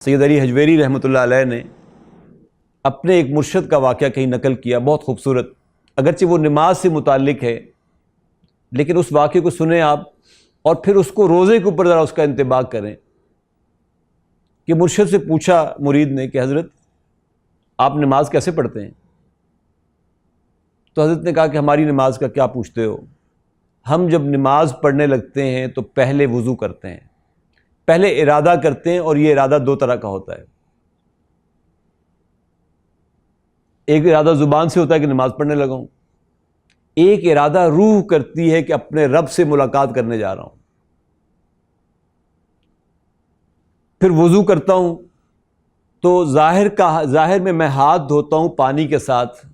سید علی حجویری رحمۃ اللہ علیہ نے اپنے ایک مرشد کا واقعہ کہیں نقل کیا، بہت خوبصورت، اگرچہ وہ نماز سے متعلق ہے، لیکن اس واقعے کو سنیں آپ اور پھر اس کو روزے کے اوپر ذرا اس کا انطباق کریں کہ مرشد سے پوچھا مرید نے کہ حضرت آپ نماز کیسے پڑھتے ہیں؟ تو حضرت نے کہا کہ ہماری نماز کا کیا پوچھتے ہو، ہم جب نماز پڑھنے لگتے ہیں تو پہلے وضو کرتے ہیں، پہلے ارادہ کرتے ہیں، اور یہ ارادہ دو طرح کا ہوتا ہے۔ ایک ارادہ زبان سے ہوتا ہے کہ نماز پڑھنے لگا ہوں، ایک ارادہ روح کرتی ہے کہ اپنے رب سے ملاقات کرنے جا رہا ہوں۔ پھر وضو کرتا ہوں تو ظاہر میں ہاتھ دھوتا ہوں پانی کے ساتھ،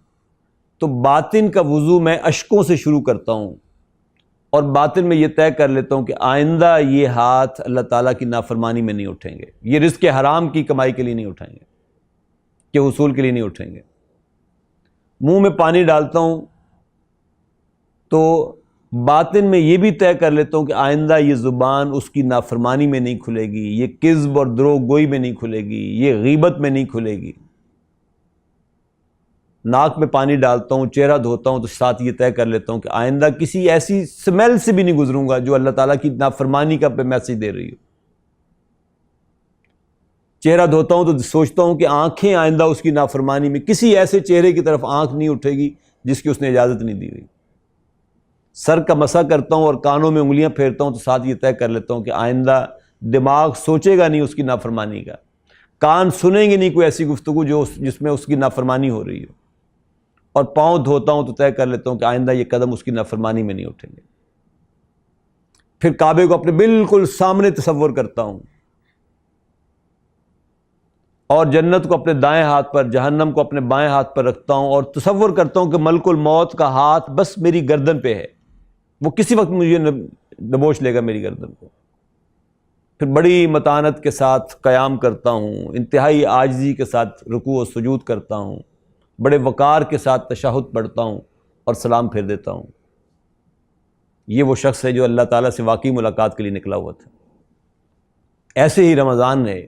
تو باطن کا وضو میں اشکوں سے شروع کرتا ہوں، اور باطن میں یہ طے کر لیتا ہوں کہ آئندہ یہ ہاتھ اللہ تعالیٰ کی نافرمانی میں نہیں اٹھیں گے، یہ رزق حرام کی کمائی کے لیے نہیں اٹھائیں گے، کہ حصول کے لیے نہیں اٹھیں گے۔ منہ میں پانی ڈالتا ہوں تو باطن میں یہ بھی طے کر لیتا ہوں کہ آئندہ یہ زبان اس کی نافرمانی میں نہیں کھلے گی، یہ کذب اور دروغ گوئی میں نہیں کھلے گی، یہ غیبت میں نہیں کھلے گی۔ ناک میں پانی ڈالتا ہوں، چہرہ دھوتا ہوں تو ساتھ یہ طے کر لیتا ہوں کہ آئندہ کسی ایسی سمیل سے بھی نہیں گزروں گا جو اللہ تعالیٰ کی نافرمانی کا میسج دے رہی ہو۔ چہرہ دھوتا ہوں تو سوچتا ہوں کہ آنکھیں آئندہ اس کی نافرمانی میں، کسی ایسے چہرے کی طرف آنکھ نہیں اٹھے گی جس کی اس نے اجازت نہیں دی ہوئی۔ سر کا مسح کرتا ہوں اور کانوں میں انگلیاں پھیرتا ہوں تو ساتھ یہ طے کر لیتا ہوں کہ آئندہ دماغ سوچے گا نہیں اس کی نافرمانی کا، کان سنیں گے نہیں کوئی ایسی گفتگو جس میں اس کی نافرمانی ہو رہی ہو، اور پاؤں دھوتا ہوں تو طے کر لیتا ہوں کہ آئندہ یہ قدم اس کی نافرمانی میں نہیں اٹھیں گے۔ پھر کعبے کو اپنے بالکل سامنے تصور کرتا ہوں، اور جنت کو اپنے دائیں ہاتھ پر، جہنم کو اپنے بائیں ہاتھ پر رکھتا ہوں، اور تصور کرتا ہوں کہ ملک الموت کا ہاتھ بس میری گردن پہ ہے، وہ کسی وقت مجھے دبوچ لے گا میری گردن کو۔ پھر بڑی متانت کے ساتھ قیام کرتا ہوں، انتہائی عاجزی کے ساتھ رکوع و سجود کرتا ہوں، بڑے وقار کے ساتھ تشہد پڑھتا ہوں اور سلام پھیر دیتا ہوں۔ یہ وہ شخص ہے جو اللہ تعالیٰ سے واقعی ملاقات کے لیے نکلا ہوا تھا۔ ایسے ہی رمضان ہے،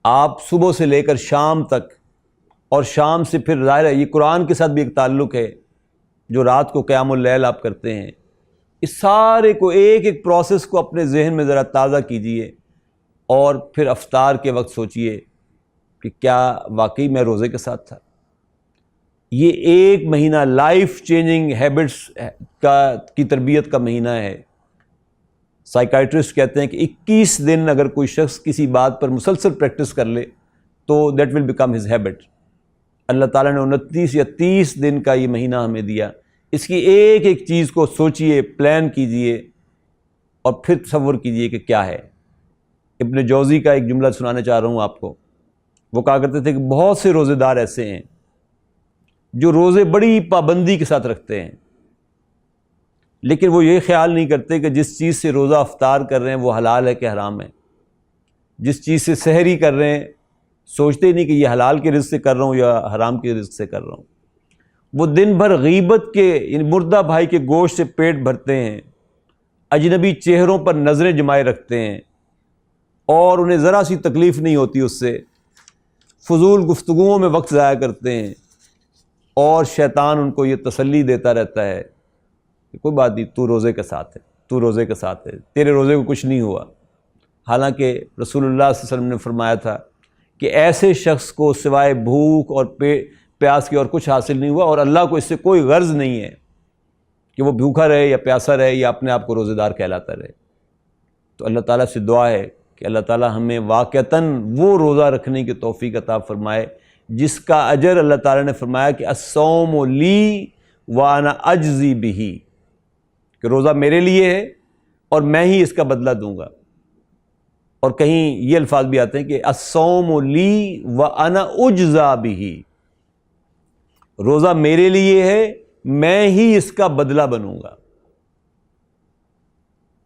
آپ صبح سے لے کر شام تک، اور شام سے پھر ظاہر ہے یہ قرآن کے ساتھ بھی ایک تعلق ہے، جو رات کو قیام اللیل آپ کرتے ہیں، اس سارے کو ایک ایک پروسیس کو اپنے ذہن میں ذرا تازہ کیجئے، اور پھر افطار کے وقت سوچئے کہ کیا واقعی میں روزے کے ساتھ تھا۔ یہ ایک مہینہ لائف چینجنگ ہیبٹس کی تربیت کا مہینہ ہے۔ سائیکائٹرسٹ کہتے ہیں کہ 21 دن اگر کوئی شخص کسی بات پر مسلسل پریکٹس کر لے تو that will become his habit. اللہ تعالیٰ نے 29 یا 30 دن کا یہ مہینہ ہمیں دیا، اس کی ایک ایک چیز کو سوچئے، پلان کیجئے، اور پھر تصور کیجئے کہ کیا ہے۔ ابن جوزی کا ایک جملہ سنانا چاہ رہا ہوں آپ کو۔ وہ کہا کرتے تھے کہ بہت سے روزے دار ایسے ہیں جو روزے بڑی پابندی کے ساتھ رکھتے ہیں، لیکن وہ یہ خیال نہیں کرتے کہ جس چیز سے روزہ افطار کر رہے ہیں وہ حلال ہے کہ حرام ہے، جس چیز سے سحری کر رہے ہیں سوچتے ہی نہیں کہ یہ حلال کے رزق سے کر رہا ہوں یا حرام کے رزق سے کر رہا ہوں۔ وہ دن بھر غیبت کے، مردہ بھائی کے گوشت سے پیٹ بھرتے ہیں، اجنبی چہروں پر نظریں جمائے رکھتے ہیں، اور انہیں ذرا سی تکلیف نہیں ہوتی اس سے، فضول گفتگوؤں میں وقت ضائع کرتے ہیں، اور شیطان ان کو یہ تسلی دیتا رہتا ہے کہ کوئی بات نہیں، تو روزے کے ساتھ ہے، تو روزے کے ساتھ ہے، تیرے روزے کو کچھ نہیں ہوا۔ حالانکہ رسول اللہ صلی اللہ علیہ وسلم نے فرمایا تھا کہ ایسے شخص کو سوائے بھوک اور پیاس کی اور کچھ حاصل نہیں ہوا، اور اللہ کو اس سے کوئی غرض نہیں ہے کہ وہ بھوکا رہے یا پیاسا رہے یا اپنے آپ کو روزے دار کہلاتا رہے۔ تو اللہ تعالیٰ سے دعا ہے کہ اللہ تعالیٰ ہمیں واقعتاً وہ روزہ رکھنے کی توفیق عطا فرمائے جس کا اجر اللہ تعالیٰ نے فرمایا کہ الصوم لی وانا اجزی بہ، کہ روزہ میرے لیے ہے اور میں ہی اس کا بدلہ دوں گا۔ اور کہیں یہ الفاظ بھی آتے ہیں کہ الصوم لی وانا اجزا بہ، روزہ میرے لیے ہے، میں ہی اس کا بدلہ بنوں گا۔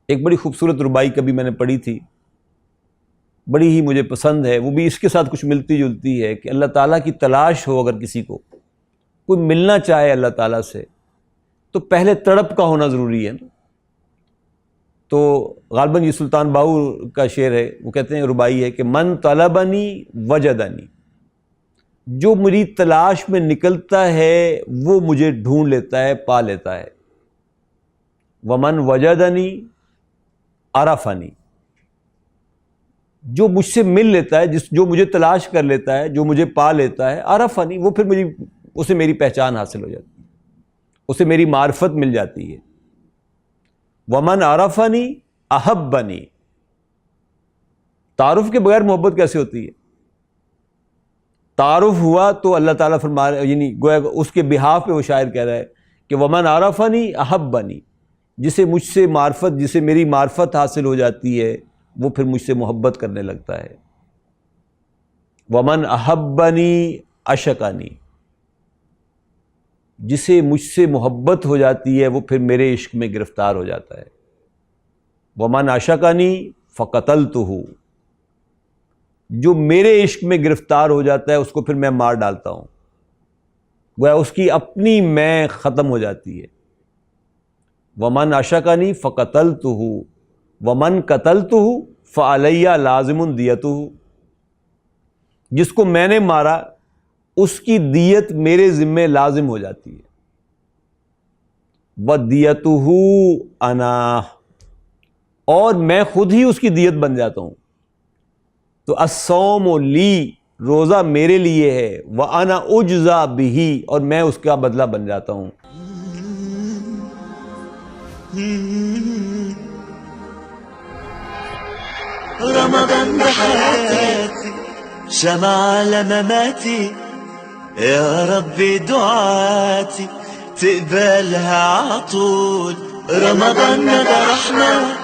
ایک بڑی خوبصورت ربائی کبھی میں نے پڑھی تھی، بڑی ہی مجھے پسند ہے، وہ بھی اس کے ساتھ کچھ ملتی جلتی ہے کہ اللہ تعالیٰ کی تلاش ہو، اگر کسی کو کوئی ملنا چاہے اللہ تعالیٰ سے تو پہلے تڑپ کا ہونا ضروری ہے نا۔ تو غالباً یہ سلطان باہو کا شعر ہے، وہ کہتے ہیں، ربائی ہے کہ من طلبنی وجدنی، جو میری تلاش میں نکلتا ہے وہ مجھے ڈھونڈ لیتا ہے، پا لیتا ہے۔ ومن وجدنی عرفنی، جو مجھ سے مل لیتا ہے، جو مجھے تلاش کر لیتا ہے، جو مجھے پا لیتا ہے، عرفنی، وہ پھر اسے میری پہچان حاصل ہو جاتی ہے، اسے میری معرفت مل جاتی ہے۔ ومن عرفنی احبنی، تعارف کے بغیر محبت کیسے ہوتی ہے؟ تعارف ہوا تو اللہ تعالیٰ فرما رہے، یعنی گویا اس کے بہاف پہ وہ شاعر کہہ رہا ہے کہ ومن عرفنی احبنی، جسے مجھ سے معرفت، جسے میری معرفت حاصل ہو جاتی ہے، وہ پھر مجھ سے محبت کرنے لگتا ہے۔ ومن احبنی عشقنی، جسے مجھ سے محبت ہو جاتی ہے وہ پھر میرے عشق میں گرفتار ہو جاتا ہے۔ ومن عشقنی فقتلتہ، جو میرے عشق میں گرفتار ہو جاتا ہے اس کو پھر میں مار ڈالتا ہوں، گویا اس کی اپنی میں ختم ہو جاتی ہے۔ ومن عشقنی فقتلتہ ومن قتلتہ فعلی لازم دیتہ، جس کو میں نے مارا اس کی دیت میرے ذمے لازم ہو جاتی ہے۔ وَدِيَتُهُ أَنَا، اور میں خود ہی اس کی دیت بن جاتا ہوں۔ تو الصوم لی، روزہ میرے لیے ہے، وَأَنَا أُجْزَى بِهِ، اور میں اس کا بدلہ بن جاتا ہوں۔ رمضان بحياتي شمع على مماتي، يا ربي دعاتي تقبلها عطول. رمضان ده رحمة